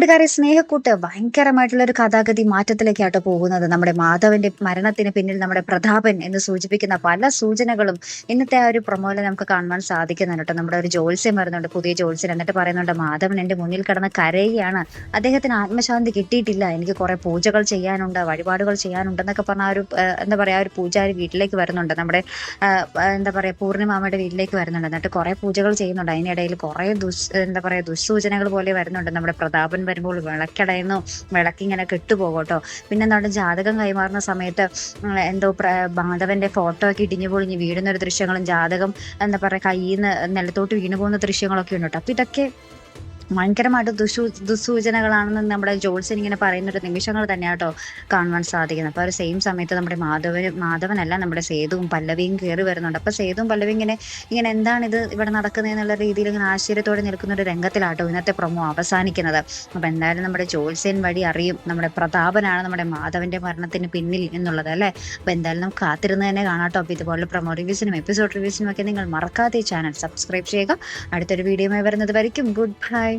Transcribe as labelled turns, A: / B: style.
A: കൂട്ടുകാരെ സ്നേഹക്കൂട്ട് ഭയങ്കരമായിട്ടുള്ള ഒരു കഥാഗതി മാറ്റത്തിലേക്കാട്ടോ പോകുന്നത്. നമ്മുടെ മാധവന്റെ മരണത്തിന് പിന്നിൽ നമ്മുടെ പ്രതാപൻ എന്ന് സൂചിപ്പിക്കുന്ന പല സൂചനകളും ഇന്നത്തെ ആ ഒരു പ്രൊമോയിൽ നമുക്ക് കാണുവാൻ സാധിക്കുന്നുണ്ട് കേട്ടോ. നമ്മുടെ ഒരു ജ്യോത്സ്യം വരുന്നുണ്ട്, പുതിയ ജ്യോത്സ്യൻ. എന്നിട്ട് പറയുന്നുണ്ട്, മാധവൻ എന്റെ മുന്നിൽ കിടന്ന് കരയുകയാണ്, അദ്ദേഹത്തിന് ആത്മശാന്തി കിട്ടിയിട്ടില്ല, എനിക്ക് കുറെ പൂജകൾ ചെയ്യാനുണ്ട്, വഴിപാടുകൾ ചെയ്യാനുണ്ടെന്നൊക്കെ പറഞ്ഞ ആ ഒരു എന്താ പറയാ ഒരു പൂജാരി വീട്ടിലേക്ക് വരുന്നുണ്ട്, നമ്മുടെ എന്താ പറയാ പൂർണിമാമയുടെ വീട്ടിലേക്ക് വരുന്നുണ്ട്. എന്നിട്ട് കുറെ പൂജകൾ ചെയ്യുന്നുണ്ട്. അതിനിടയിൽ കുറെ എന്താ പറയാ ദുസ്സൂചനകൾ പോലെ വരുന്നുണ്ട്. നമ്മുടെ പ്രതാപൻ വരുമ്പോൾ വിളക്കടയുന്നു, വിളക്കിങ്ങനെ കെട്ടുപോകട്ടോ. പിന്നെ എന്താണ്, ജാതകം കൈമാറുന്ന സമയത്ത് എന്തോ മാധവന്റെ ഫോട്ടോ ഒക്കെ ഇടിഞ്ഞു പൊളിഞ്ഞ് വീഴുന്ന ഒരു ദൃശ്യങ്ങളും ജാതകം എന്താ പറയാ കയ്യിൽ നിന്ന് നിലത്തോട്ട് വീണു പോകുന്ന ദൃശ്യങ്ങളൊക്കെ ഉണ്ട് കേട്ടോ. അപ്പൊ ഇതൊക്കെ ഭയങ്കരമായിട്ട് ദുസ്സൂചനകളാണെന്ന് നമ്മുടെ ജോത്സ്യൻ ഇങ്ങനെ പറയുന്ന ഒരു നിമിഷങ്ങൾ തന്നെയാട്ടോ കാണുവാൻ സാധിക്കുന്നത്. അപ്പൊ ഒരു സെയിം സമയത്ത് നമ്മുടെ മാധവനല്ല, നമ്മുടെ സേതുവും പല്ലവിയും കയറി വരുന്നുണ്ട്. അപ്പൊ സേതുവും പല്ലവിയും ഇങ്ങനെ എന്താണ് ഇത് ഇവിടെ നടക്കുന്നത് എന്നുള്ള രീതിയിൽ ഇങ്ങനെ ആശ്ചര്യത്തോടെ നിൽക്കുന്ന ഒരു രംഗത്തിലാട്ടോ ഇന്നത്തെ പ്രൊമോ അവസാനിക്കുന്നത്. അപ്പൊ എന്തായാലും നമ്മുടെ ജോത്സ്യൻ വഴി അറിയും നമ്മുടെ പ്രതാപനാണ് നമ്മുടെ മാധവന്റെ മരണത്തിന് പിന്നിൽ എന്നുള്ളത് അല്ലേ. അപ്പൊ എന്തായാലും നമുക്ക് കാത്തിരുന്ന് തന്നെ കാണാട്ടോ. അപ്പൊ ഇതുപോലുള്ള പ്രൊമോ റിവ്യൂസിനും എപ്പിസോഡ് റിവ്യൂസിനും ഒക്കെ നിങ്ങൾ മറക്കാതെ ചാനൽ സബ്സ്ക്രൈബ് ചെയ്യുക. അടുത്തൊരു വീഡിയോയുമായി വരുന്നത് വരയ്ക്കും ഗുഡ് ബൈ.